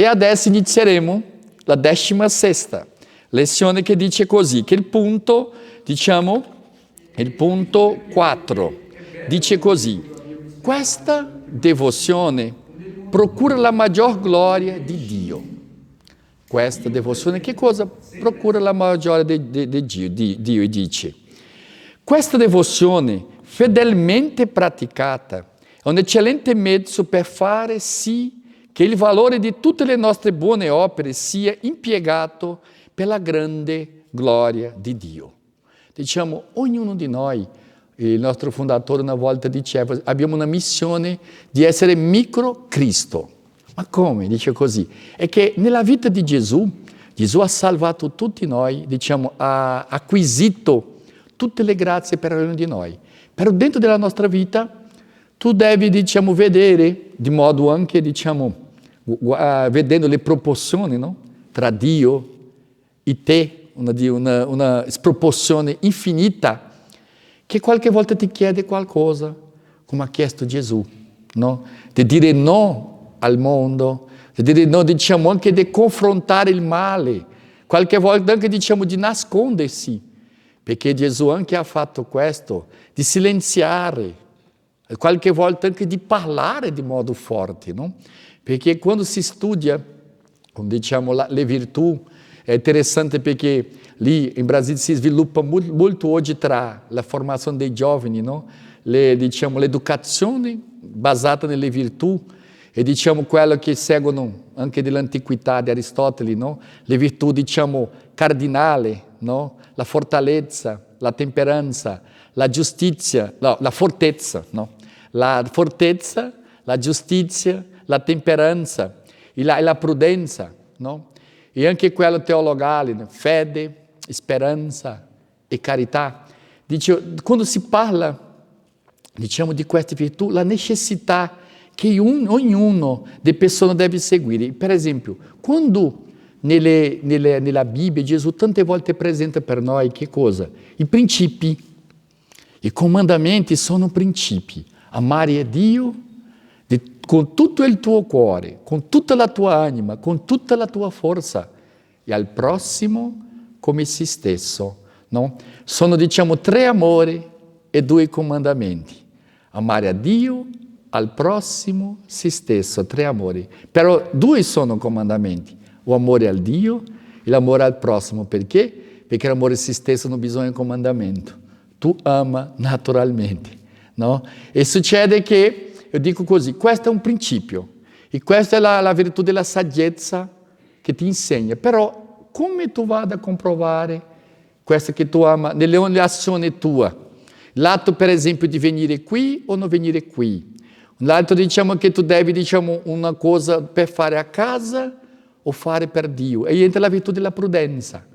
E adesso inizieremo la 16ª lezione che dice così, che il punto, diciamo, il punto 4, dice così: questa devozione procura la maggior gloria di Dio. Questa devozione che cosa procura la maggior di Dio? Dio dice: questa devozione fedelmente praticata è un eccellente mezzo per fare sì che il valore di tutte le nostre buone opere sia impiegato per la grande gloria di Dio. Diciamo, ognuno di noi, il nostro fondatore una volta diceva, abbiamo una missione di essere micro Cristo. Ma come? Dice così. È che nella vita di Gesù ha salvato tutti noi, diciamo, ha acquisito tutte le grazie per ognuno di noi. Però dentro della nostra vita tu devi, diciamo, vedere, di modo anche, diciamo, vedendo le proporzioni, no? Tra Dio e te, una sproporzione infinita, che qualche volta ti chiede qualcosa, come ha chiesto Gesù, no? Di dire no al mondo, di dire no, diciamo, anche di confrontare il male, qualche volta anche, diciamo, di nascondersi, perché Gesù anche ha fatto questo, di silenziare, qualche volta anche di parlare di modo forte, no? Perché quando si studia, diciamo, le virtù, è interessante perché lì in Brasile si sviluppa molto oggi tra la formazione dei giovani, no? Diciamo, l'educazione basata nelle virtù e, diciamo, quello che seguono anche dell'antichità di Aristotele, no? Le virtù, diciamo, cardinali, no? La fortalezza, la temperanza, la giustizia, no, la fortezza, no? La fortezza, la giustizia, la temperanza e la prudenza, no? E anche quello teologale, no? Fede, speranza e carità. Dice, quando si parla, diciamo, di queste virtù, la necessità che ognuno delle persone deve seguire. Per esempio, quando nella Bibbia Gesù tante volte presenta per noi che cosa? I principi. I comandamenti sono principi. Amare a Dio con tutto il tuo cuore, con tutta la tua anima, con tutta la tua forza e al prossimo come se stesso. No? Sono, diciamo, 3 amori e 2 comandamenti. Amare a Dio, al prossimo, se stesso, 3 amori. Però 2 sono comandamenti, o amore al Dio e l'amore al prossimo. Perché? Perché l'amore a se stesso non bisogna comandamento. Tu ama naturalmente. No? E succede che, io dico così, questo è un principio e questa è la virtù della saggezza che ti insegna. Però come tu vada a comprovare questo che tu ama nelle azioni tue? L'atto, per esempio, di venire qui o non venire qui. L'altro, diciamo, che tu devi, diciamo, una cosa per fare a casa o fare per Dio. E entra la virtù della prudenza.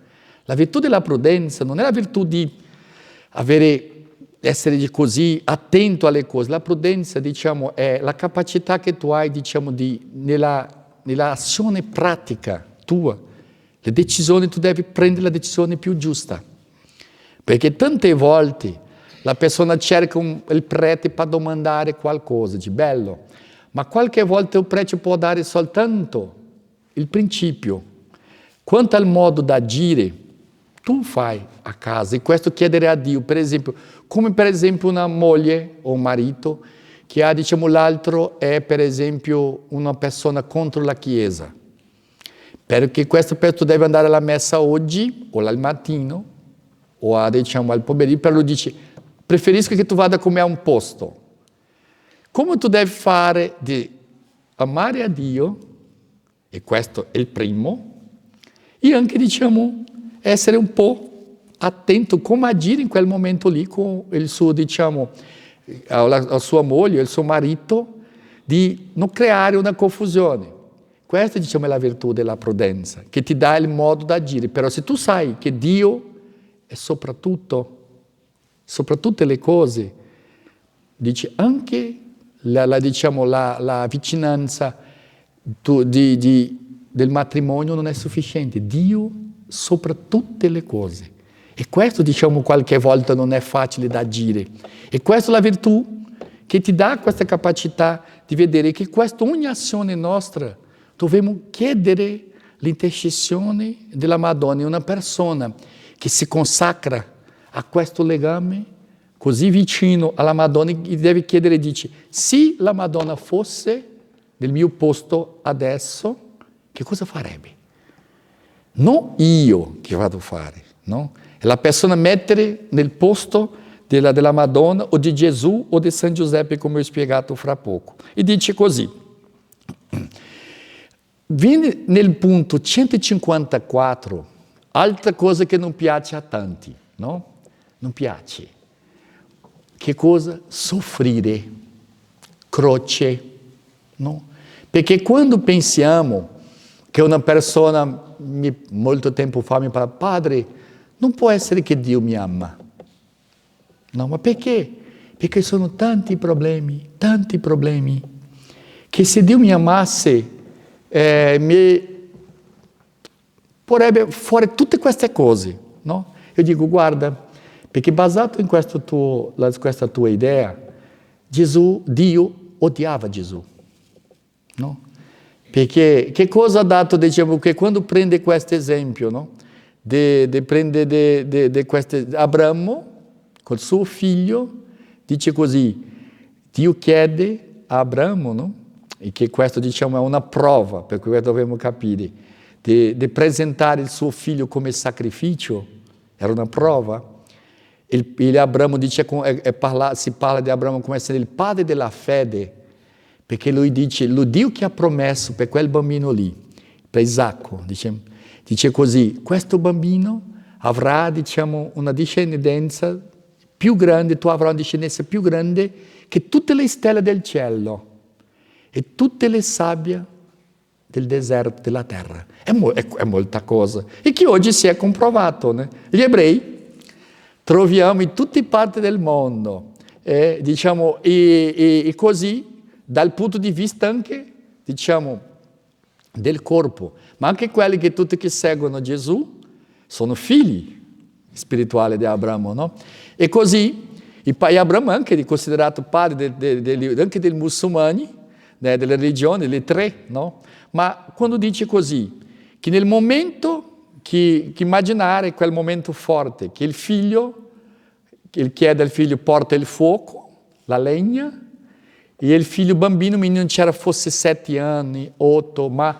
La virtù della prudenza non è la virtù di essere così attento alle cose. La prudenza, diciamo, è la capacità che tu hai, diciamo, nella azione pratica tua. Le decisioni, tu devi prendere la decisione più giusta. Perché tante volte la persona cerca il prete per domandare qualcosa di bello, ma qualche volta il prete può dare soltanto il principio. Quanto al modo da agire, tu fai a casa, e questo chiedere a Dio, per esempio, come per esempio una moglie o un marito che ha, diciamo, l'altro è per esempio una persona contro la Chiesa, perché questa persona deve andare alla messa oggi o al mattino o diciamo, al pomeriggio, però lui dice, preferisco che tu vada come a un posto. Come tu devi fare di amare a Dio, e questo è il primo, e anche, diciamo, essere un po' attento come agire in quel momento lì con il suo, diciamo, la sua moglie, il suo marito, di non creare una confusione. Questa, diciamo, è la virtù della prudenza, che ti dà il modo da agire. Però se tu sai che Dio è sopra tutte le cose, dice anche la vicinanza del matrimonio non è sufficiente. Dio sopra tutte le cose. E questo, diciamo, qualche volta non è facile da agire. E questa è la virtù che ti dà questa capacità di vedere che ogni azione nostra, dobbiamo chiedere l'intercessione della Madonna, una persona che si consacra a questo legame così vicino alla Madonna, e deve chiedere e dice, se la Madonna fosse nel mio posto adesso, che cosa farebbe? Non io che vado a fare, no? È la persona mettere nel posto della Madonna o di Gesù o di San Giuseppe, come ho spiegato fra poco. E dice così, viene nel punto 154, altra cosa che non piace a tanti, no? Non piace. Che cosa? Soffrire, croce, no? Perché quando pensiamo che una persona, molto tempo fa mi parla, padre, non può essere che Dio mi ama. No, ma perché? Perché sono tanti problemi, che se Dio mi amasse, mi vorrebbe fare tutte queste cose, no? Io dico, guarda, perché basato in questa tua idea, Dio odiava Gesù, no? Perché che cosa ha dato, diciamo, che quando prende questo esempio, no? Prende Abramo, col suo figlio, dice così, Dio chiede a Abramo, no? E che questo, diciamo, è una prova, per cui dobbiamo capire, di presentare il suo figlio come sacrificio, era una prova. Abramo dice, si parla di Abramo come essere il padre della fede, perché lui dice, lo Dio che ha promesso per quel bambino lì, per Isacco, dice così, questo bambino avrà, diciamo, una discendenza più grande, tu avrai una discendenza più grande che tutte le stelle del cielo e tutte le sabbie del deserto, della terra. È molta cosa. E che oggi si è comprovato, né? Gli ebrei troviamo in tutte le parti del mondo, diciamo, e così, dal punto di vista anche, diciamo, del corpo, ma anche quelli che tutti che seguono Gesù sono figli spirituali di Abramo, no? E così, Abramo è anche considerato padre anche dei musulmani, né, delle religioni, le tre, no? Ma quando dice così, che nel momento che immaginare quel momento forte, che il figlio, che chiede al figlio, porta il fuoco, la legna, e il figlio bambino, non c'era fosse 7 anni, 8, ma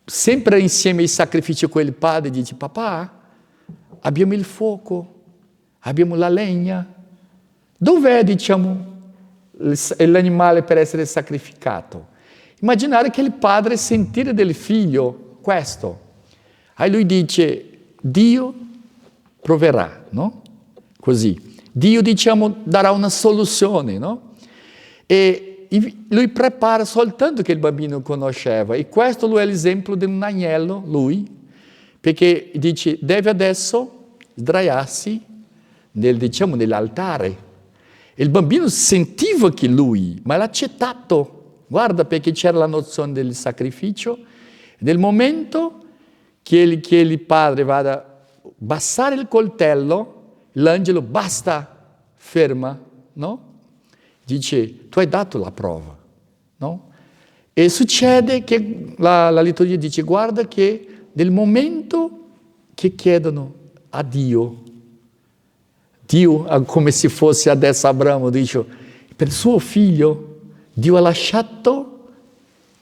sempre insieme ai sacrifici con il padre, dice, papà, abbiamo il fuoco, abbiamo la legna, dov'è, diciamo, l'animale per essere sacrificato? Immaginare che il padre sentire del figlio questo. E lui dice, Dio proverà, no? Così. Dio, diciamo, darà una soluzione, no? E lui prepara soltanto che il bambino conosceva. E questo lui è l'esempio di un agnello, lui, perché dice, deve adesso sdraiarsi diciamo, nell'altare. E il bambino sentiva che lui, ma l'ha accettato. Guarda, perché c'era la nozione del sacrificio. Nel momento che il padre vada a abbassare il coltello, l'angelo basta, ferma, no? Dice, tu hai dato la prova, no? E succede che la liturgia dice, guarda che nel momento che chiedono a Dio, come se fosse adesso Abramo, dice, per suo figlio, Dio ha lasciato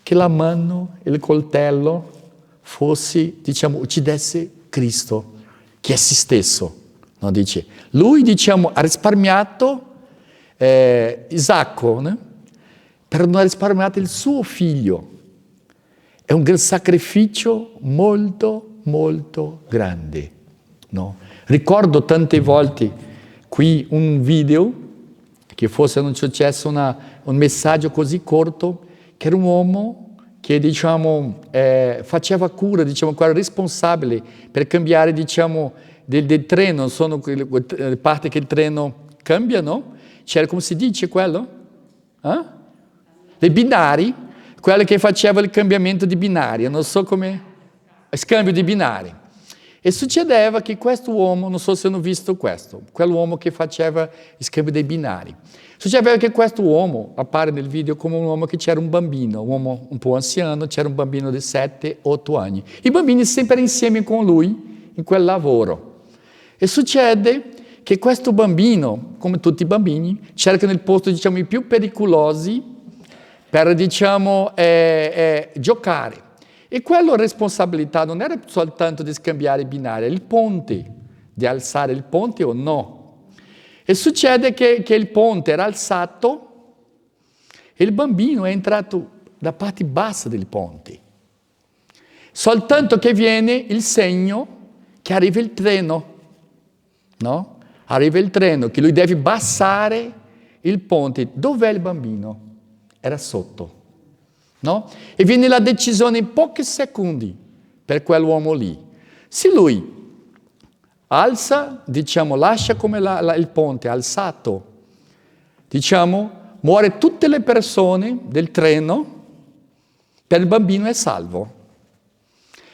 che la mano, il coltello, fosse, diciamo, uccidesse Cristo, che è se stesso. No, dice. Lui, diciamo, ha risparmiato Isacco, né? Per non risparmiare il suo figlio. È un sacrificio molto, molto grande. No? Ricordo tante volte qui un video, che forse non successo un messaggio così corto, che era un uomo che, diciamo, faceva cura, diciamo, era responsabile per cambiare, diciamo, del treno, sono le parti che il treno cambia, no? C'era, come si dice quello? Dei binari, quello che faceva il cambiamento di binari, non so come, scambio di binari. E succedeva che questo uomo, non so se hanno visto questo, quell'uomo che faceva scambio dei binari. Succedeva che questo uomo appare nel video come un uomo che c'era un bambino, un uomo un po' anziano, c'era un bambino di 7-8 anni. I bambini sempre insieme con lui in quel lavoro. E succede che questo bambino, come tutti i bambini, cerca nel posto, diciamo, i più pericolosi per, diciamo, giocare. E quella responsabilità non era soltanto di scambiare i binari, era il ponte, di alzare il ponte o no. E succede che il ponte era alzato e il bambino è entrato da parte bassa del ponte. Soltanto che viene il segno che arriva il treno, no? Arriva il treno, che lui deve abbassare il ponte. Dov'è il bambino? Era sotto. No? E viene la decisione in pochi secondi per quell'uomo lì. Se lui alza, diciamo, lascia come il ponte alzato, diciamo, muore tutte le persone del treno, per il bambino è salvo.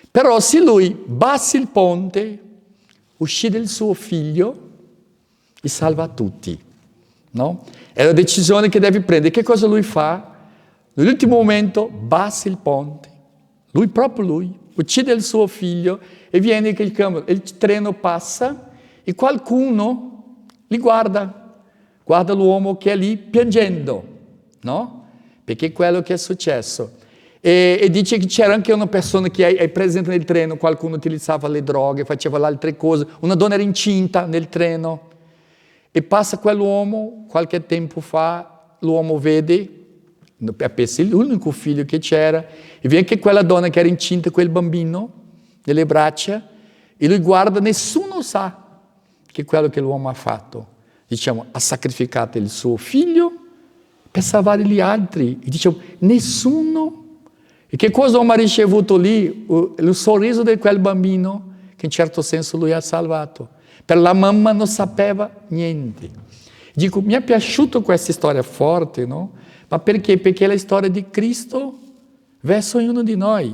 Però se lui bassa il ponte, uccide il suo figlio e salva tutti. No? È la decisione che deve prendere. Che cosa lui fa? Nell'ultimo momento bassa il ponte, proprio lui, uccide il suo figlio e viene che il treno passa e qualcuno li guarda l'uomo che è lì piangendo, no? Perché è quello che è successo. E dice che c'era anche una persona che è presente nel treno, qualcuno utilizzava le droghe, faceva le altre cose, una donna era incinta nel treno e passa quell'uomo, qualche tempo fa, l'uomo vede, è l'unico figlio che c'era, e vede che quella donna che era incinta, quel bambino, nelle braccia, e lui guarda, nessuno sa che quello che l'uomo ha fatto. Diciamo, ha sacrificato il suo figlio per salvare gli altri. E diciamo, nessuno. E che cosa ha ricevuto lì? Il sorriso di quel bambino, che in certo senso lui ha salvato. Per la mamma non sapeva niente. Dico, mi è piaciuta questa storia forte, no? Ma perché? Perché è la storia di Cristo verso ognuno di noi.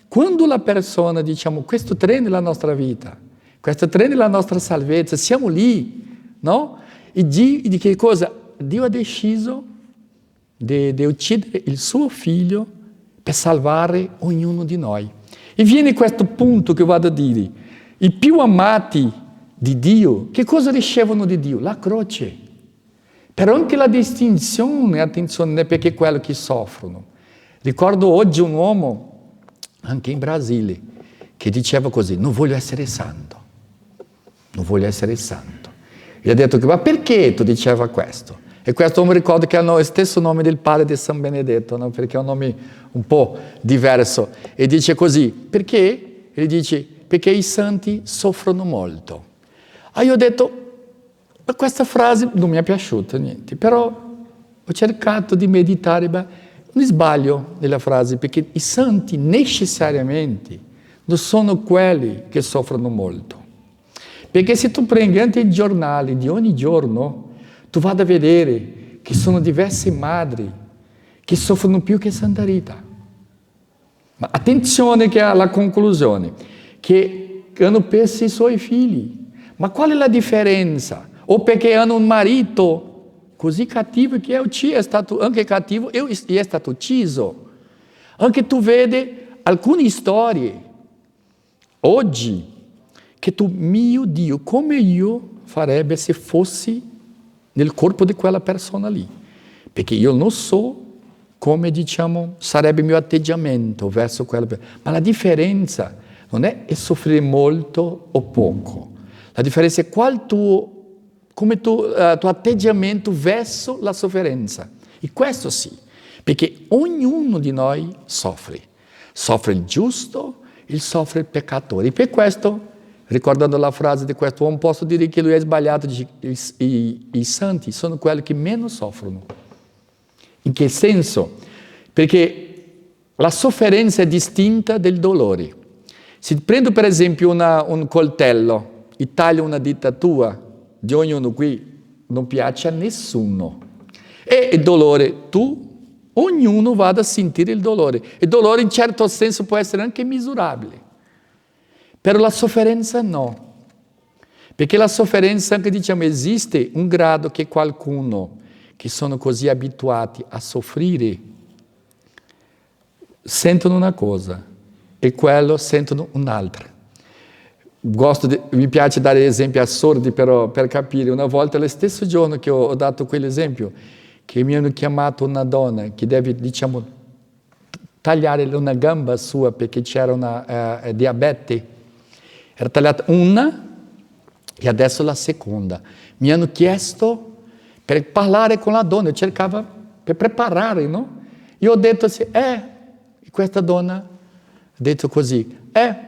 Quando la persona, diciamo, questo treno è la nostra vita, questo treno è la nostra salvezza, siamo lì, no? E di che cosa? Dio ha deciso di uccidere il suo figlio per salvare ognuno di noi. E viene questo punto che vado a dire, i più amati di Dio, che cosa ricevono di Dio? La croce. Però anche la distinzione, attenzione, non è perché quello che soffrono. Ricordo oggi un uomo, anche in Brasile, che diceva così, non voglio essere santo, non voglio essere santo. Gli ha detto, ma perché tu diceva questo? E questo uomo ricordo che ha lo stesso nome del padre di San Benedetto, no? Perché è un nome un po' diverso. E dice così, perché? E dice, perché i santi soffrono molto. Io ho detto, questa frase non mi è piaciuta niente, però ho cercato di meditare, ma non sbaglio nella frase, perché i santi necessariamente non sono quelli che soffrono molto. Perché se tu prendi anche i giornali di ogni giorno, tu vada a vedere che sono diverse madri che soffrono più che Santa Rita. Ma attenzione che alla conclusione, che hanno perso i suoi figli. Ma qual è la differenza? O perché hanno un marito così cattivo che è stato anche cattivo e è stato ucciso. Anche tu vedi alcune storie oggi che tu, mio Dio, come io farebbe se fossi nel corpo di quella persona lì? Perché io non so come, diciamo, sarebbe il mio atteggiamento verso quella persona. Ma la differenza non è soffrire molto o poco. La differenza è qual tuo atteggiamento verso la sofferenza. E questo sì, perché ognuno di noi soffre. Soffre il giusto e soffre il peccatore. E per questo, ricordando la frase di questo uomo, posso dire che lui è sbagliato, i santi sono quelli che meno soffrono. In che senso? Perché la sofferenza è distinta dal dolore. Se prendo per esempio un coltello e taglio una dita tua, di ognuno qui non piace a nessuno. E il dolore, ognuno vada a sentire il dolore. Il dolore in certo senso può essere anche misurabile. però la sofferenza no. Perché la sofferenza anche diciamo esiste un grado che qualcuno che sono così abituati a soffrire sentono una cosa e quello sentono un'altra. Mi piace dare esempi assurdi però per capire. Una volta, lo stesso giorno che ho dato quell'esempio, che mi hanno chiamato una donna che deve, diciamo, tagliare una gamba sua perché c'era una diabete. Era tagliata una e adesso la seconda. Mi hanno chiesto per parlare con la donna, io cercavo per preparare, no? Io ho detto sì, questa donna ha detto così,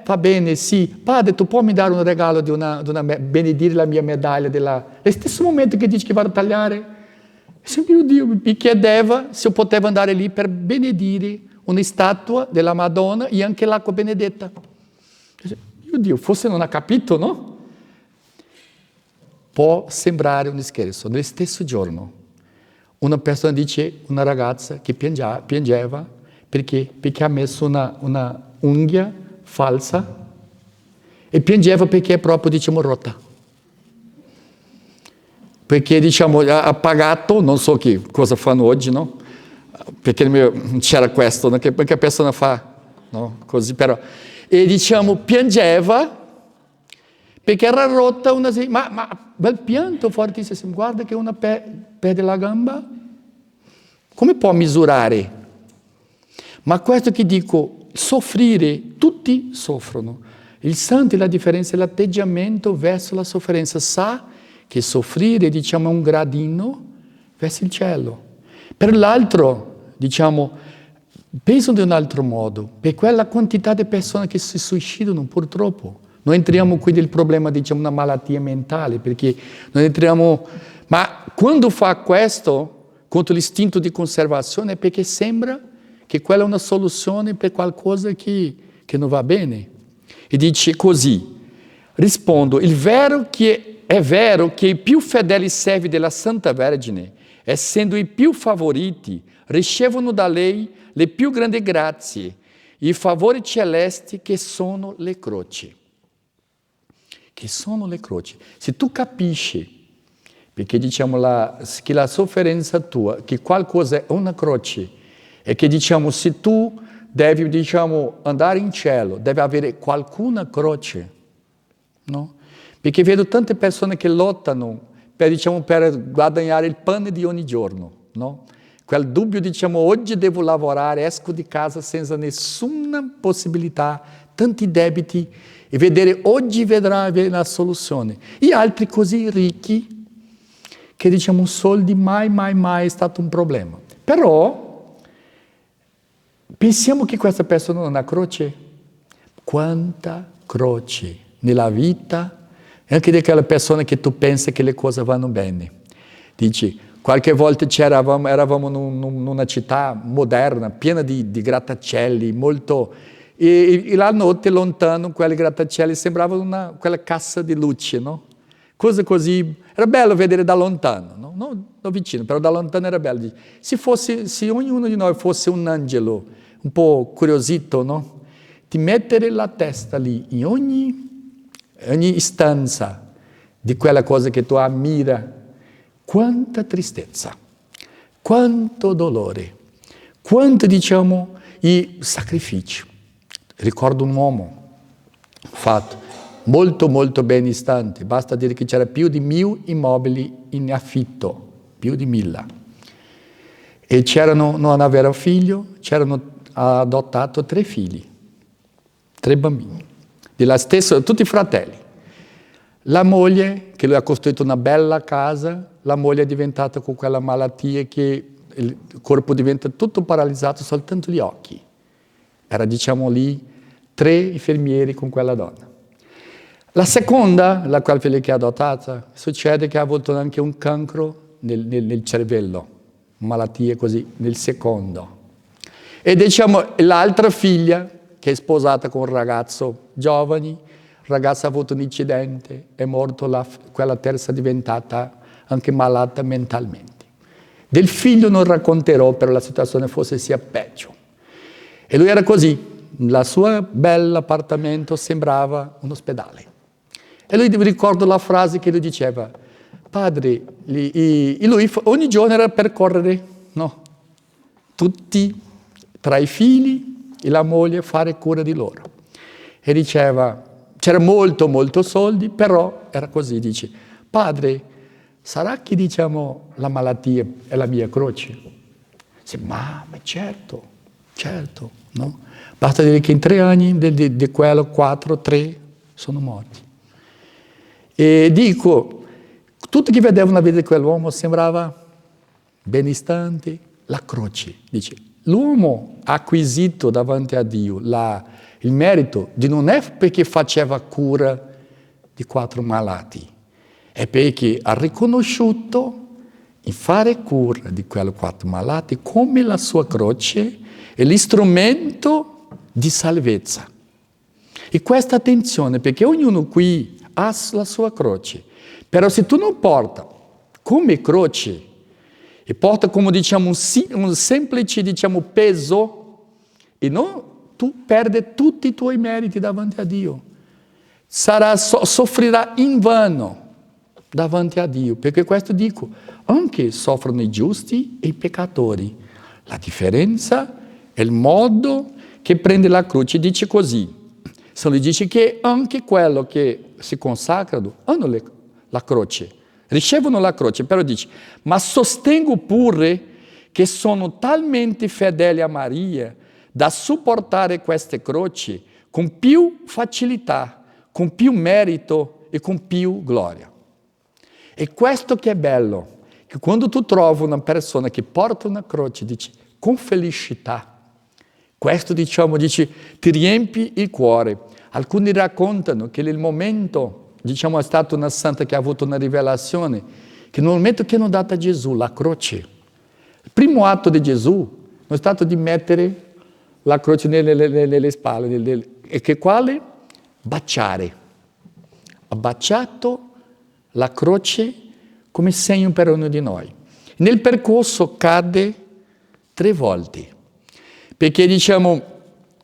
va bene, sì, padre, tu puoi mi dare un regalo di benedire la mia medaglia nel stesso momento che dici che vado a tagliare? Se mio Dio mi chiedeva se io potevo andare lì per benedire una statua della Madonna e anche l'acqua benedetta. Mio Dio, forse non ha capito, no? Può sembrare un scherzo. Nello stesso giorno, una persona dice, una ragazza che piangeva perché ha messo una unghia falsa e piangeva perché è proprio, diciamo, rotta. Perché, diciamo, ha pagato, non so che cosa fanno oggi, no? Perché c'era questo, no? Che a persona fa, no? Così, però. E, diciamo, piangeva perché era rotta una... Ma bel pianto fortissimo, guarda che una perde la gamba. Come può misurare? Ma questo che dico, soffrire, tutti soffrono. Il santo e la differenza è l'atteggiamento verso la sofferenza. Sa che soffrire, diciamo, è un gradino verso il cielo. Per l'altro, diciamo, pensano in un altro modo, per quella quantità di persone che si suicidano, purtroppo. Non entriamo qui nel problema, diciamo, una malattia mentale, perché non entriamo... Ma quando fa questo, contro l'istinto di conservazione, è perché sembra che quella è una soluzione per qualcosa che non va bene. E dice così, rispondo, è vero che i più fedeli servi della Santa Vergine, essendo i più favoriti, ricevono da lei le più grandi grazie, i favori celesti che sono le croci. Che sono le croci. Se tu capisci, perché diciamo che la sofferenza tua, che qualcosa è una croce, e che diciamo se tu devi, diciamo, andare in cielo, deve avere qualcuna croce, no? Perché vedo tante persone che lottano per, diciamo, per guadagnare il pane di ogni giorno, no? Quel dubbio, diciamo, oggi devo lavorare, esco di casa senza nessuna possibilità, tanti debiti, e vedere oggi vedrà la soluzione. E altri così ricchi che, diciamo, soldi mai è stato un problema. Però pensiamo che questa persona non ha croce. Quanta croce nella vita, anche di quella persona che tu pensi che le cose vanno bene. Dici, qualche volta eravamo in una città moderna, piena di grattacieli, molto... E la notte, lontano, quelle grattacieli sembravano quella cassa di luce, no? Cose così, era bello vedere da lontano, no? Non da vicino, però da lontano era bello. Se ognuno di noi fosse un angelo, un po' curiosito, no? Di mettere la testa lì, in ogni stanza di quella cosa che tu ammira, quanta tristezza, quanto dolore, quanto, diciamo, i sacrifici. Ricordo un uomo fatto molto benestante, basta dire che c'era più di 1000 immobili in affitto, più di 1000. E non aveva figlio, c'erano adottato 3 figli, 3 bambini, tutti fratelli. La moglie, che lui ha costruito una bella casa, la moglie è diventata con quella malattia che il corpo diventa tutto paralizzato, soltanto gli occhi. Era, diciamo, lì 3 infermieri con quella donna. La seconda, la quale figlia che ha adottata, succede che ha avuto anche un cancro nel cervello, malattie così, nel secondo. E, diciamo, l'altra figlia, che è sposata con un ragazzo giovane, il ragazzo ha avuto un incidente, è morto, quella terza è diventata anche malata mentalmente. Del figlio non racconterò, però la situazione forse sia peggio. E lui era così, il suo bell'appartamento sembrava un ospedale. E lui ricordo la frase che lui diceva, padre, lui ogni giorno era per correre, no? Tutti, tra i figli e la moglie, fare cura di loro. E diceva, c'era molto soldi, però era così, dice, padre, sarà che diciamo la malattia è la mia croce? Dice, ma certo, no? Basta dire che in 3 anni di quello, 4, 3 sono morti. E dico, tutto che vedeva la vita di quell'uomo sembrava benestante, la croce. Dice, l'uomo ha acquisito davanti a Dio il merito di non è perché faceva cura di 4 malati, è perché ha riconosciuto in fare cura di quei 4 malati come la sua croce è l'istrumento di salvezza. E questa attenzione, perché ognuno qui ha la sua croce, però se tu non porta come croce e porta come diciamo un semplice diciamo peso e non tu perdi tutti i tuoi meriti davanti a Dio, soffrirà in vano davanti a Dio, perché questo dico, anche soffrono i giusti e i peccatori. La differenza è il modo che prende la croce. Dice così, se lui dice che anche quello che si consacrano hanno la croce, ricevono la croce, però dice, ma sostengo pure che sono talmente fedeli a Maria da supportare queste croci con più facilità, con più merito e con più gloria. E questo che è bello, che quando tu trovi una persona che porta una croce, dici, con felicità, questo diciamo, dice, ti riempi il cuore. Alcuni raccontano che nel momento, diciamo, è stata una santa che ha avuto una rivelazione, che nel momento che hanno dato a Gesù la croce, il primo atto di Gesù non è stato di mettere la croce nelle spalle, e che quale? Baciare. Ha baciato la croce come segno per ognuno di noi. Nel percorso cade 3 volte, perché diciamo,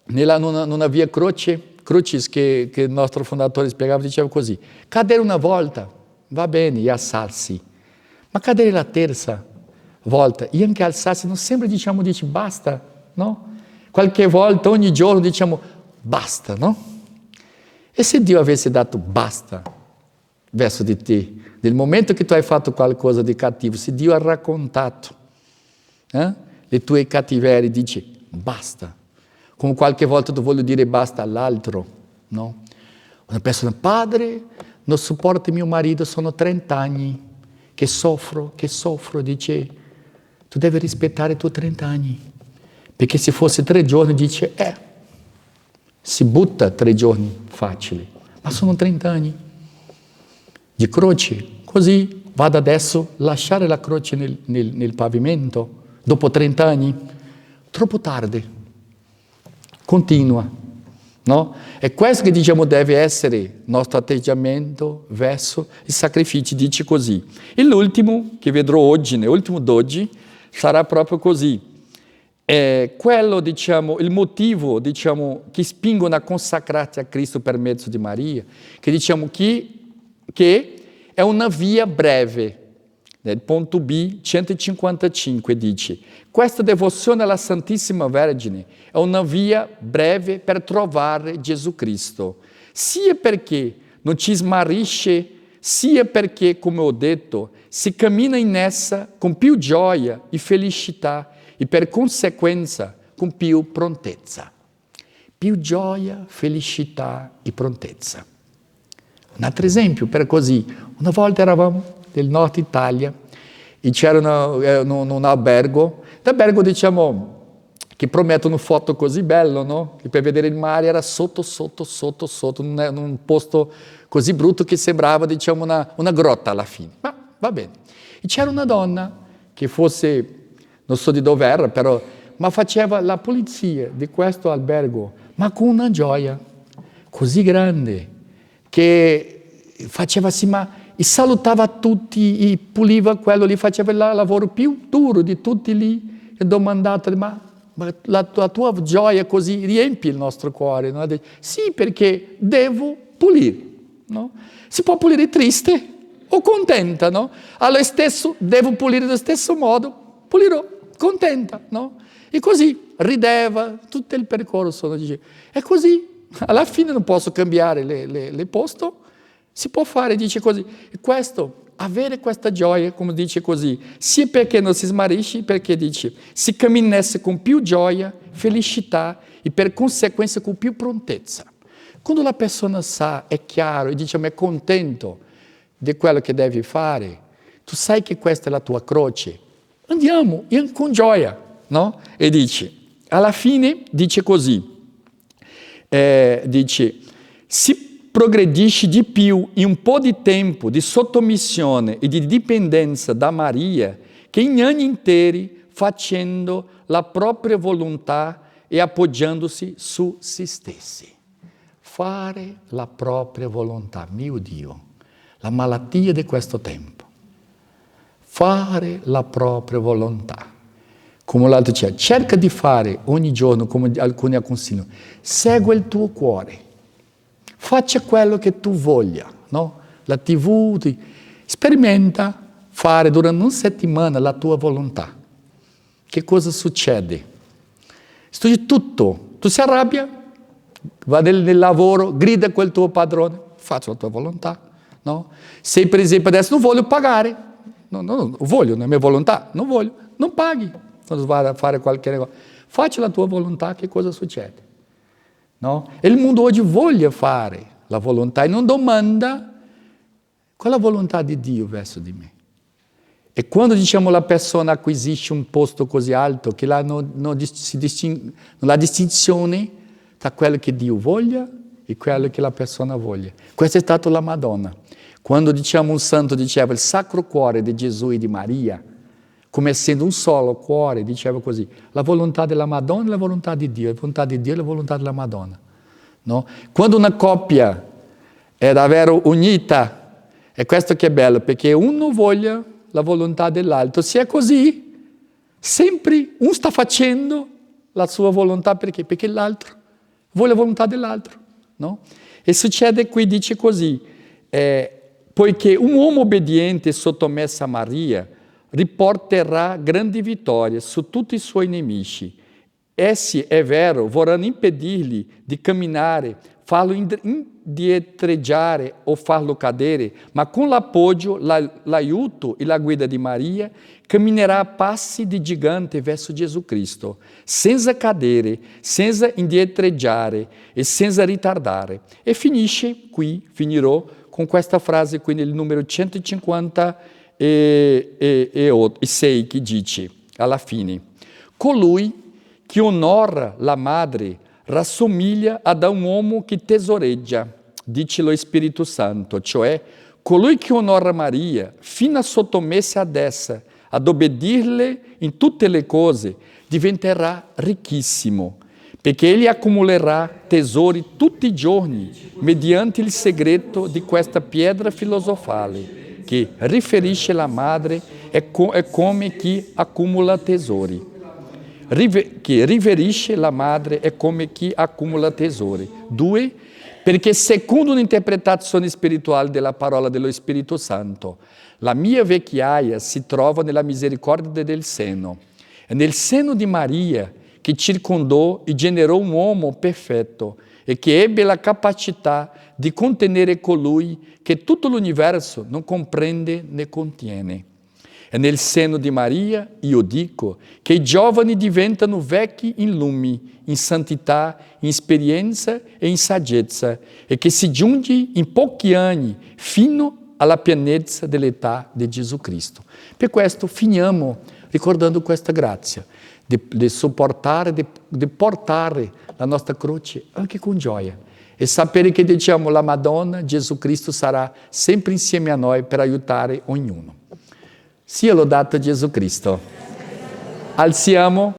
non havia crocis che il nostro fondatore spiegava, diceva così, cadere una volta va bene e alzarsi, ma cadere la terza volta e anche alzarsi non sempre diciamo, dici basta, no? Qualche volta, ogni giorno diciamo basta, no? E se Dio avesse dato basta verso di te, nel momento che tu hai fatto qualcosa di cattivo, se Dio ha raccontato le tue cattiverie, dice basta. Come qualche volta tu voglio dire basta all'altro, no? Una persona, padre, non sopporto mio marito, sono 30 anni che soffro, dice, tu devi rispettare i tuoi 30 anni. Perché se fosse 3 giorni, dice, si butta 3 giorni facili, ma sono 30 anni di croce, così vado adesso a lasciare la croce nel pavimento, dopo 30 anni, troppo tardi, continua, no? E questo che diciamo deve essere il nostro atteggiamento verso i sacrifici, dice così. E l'ultimo che vedrò oggi, nell'ultimo d'oggi, sarà proprio così. È quello, diciamo, il motivo, diciamo, che spingono a consacrarsi a Cristo per mezzo di Maria, che diciamo che è una via breve. Nel punto B, 155, dice, questa devozione alla Santissima Vergine è una via breve per trovare Gesù Cristo, sia perché non ci smarrisce, sia perché, come ho detto, si cammina in essa con più gioia e felicità e per conseguenza con più prontezza. Più gioia, felicità e prontezza. Un altro esempio, per così, una volta eravamo nel nord Italia e c'era un albergo, diciamo, che promettono foto così bello, no? Che per vedere il mare era sotto, in un posto così brutto che sembrava, diciamo, una grotta alla fine. Ma va bene. E c'era una donna che fosse, non so di dove era, però, ma faceva la pulizia di questo albergo, ma con una gioia così grande, che faceva sì, ma e salutava tutti, e puliva quello lì, faceva il lavoro più duro di tutti lì, e domandato, ma Ma la tua gioia così riempie il nostro cuore, no? Sì, perché devo pulire, no? Si può pulire triste o contenta, no? Allora stesso, devo pulire allo stesso modo, pulirò contenta, no? E così rideva tutto il percorso, no? Dice, è così, alla fine non posso cambiare le posto, si può fare, dice così. E questo, avere questa gioia, come dice così, sia perché non si smarrisce, perché dice, si camminasse con più gioia, felicità e per conseguenza con più prontezza. Quando la persona sa, è chiaro e dice, ma è contento di quello che devi fare, tu sai che questa è la tua croce, andiamo con gioia, no? E dice, alla fine dice così, dice, si progredisce di più in un po' di tempo di sottomissione e di dipendenza da Maria che in anni interi facendo la propria volontà e appoggiandosi su se stessi. Fare la propria volontà, mio Dio, la malattia di questo tempo. Fare la propria volontà. Come l'altro dice, cerca di fare ogni giorno, come alcuni consigliano, segui il tuo cuore. Faccia quello che tu voglia, no? La TV, sperimenta fare durante una settimana la tua volontà. Che cosa succede? Studi tutto, tu si arrabbia, va nel lavoro, grida quel tuo padrone, faccio la tua volontà, no? Se per esempio adesso non voglio pagare, non voglio, non è mia volontà, non voglio, non paghi, quando vai a fare qualche negozio, faccia la tua volontà, che cosa succede? No? E il mondo oggi vuole fare la volontà e non domanda qual è la volontà di Dio verso di me. E quando diciamo la persona acquisisce un posto così alto che non ha distinzione tra quello che Dio voglia e quello che la persona voglia. Questa è stata la Madonna. Quando diciamo un santo diceva il Sacro Cuore di Gesù e di Maria, come essendo un solo cuore, diceva così, la volontà della Madonna è la volontà di Dio, la volontà di Dio è la volontà della Madonna. No? Quando una coppia è davvero unita, è questo che è bello, perché uno voglia la volontà dell'altro. Se è così, sempre uno sta facendo la sua volontà, perché l'altro vuole la volontà dell'altro. No? E succede qui, dice così, poiché un uomo obbediente e sottomesso a Maria riporterà grandi vittorie su tutti i suoi nemici. Essi, è vero, vorranno impedirgli di camminare, farlo indietreggiare o farlo cadere, ma con l'appoggio, l'aiuto e la guida di Maria, camminerà a passi di gigante verso Gesù Cristo, senza cadere, senza indietreggiare e senza ritardare. E finisce qui, finirò con questa frase qui nel numero 156 che dice, alla fine, colui che onora la madre rassomiglia ad un uomo che tesoreggia, dice lo Spirito Santo, cioè colui che onora Maria, fino a sottomessa ad essa, ad obbedirle in tutte le cose, diventerà ricchissimo, perché egli accumulerà tesori tutti i giorni, mediante il segreto di questa pietra filosofale, che riferisce la madre è come chi accumula tesori. Che riferisce la madre è come chi accumula tesori. 2. Perché secondo un'interpretazione spirituale della parola dello Spirito Santo, la mia vecchiaia si trova nella misericordia del seno. È nel seno di Maria che circondò e generò un uomo perfetto e che ebbe la capacità di contenere colui che tutto l'universo non comprende né contiene. È nel seno di Maria, io dico, che i giovani diventano vecchi in lumi, in santità, in esperienza e in saggezza, e che si giunge in pochi anni fino alla pienezza dell'età di Gesù Cristo. Per questo finiamo ricordando questa grazia, di sopportare, di portare la nostra croce anche con gioia. E sapere che diciamo la Madonna, Gesù Cristo sarà sempre insieme a noi per aiutare ognuno. Sia lodato Gesù Cristo. Alziamo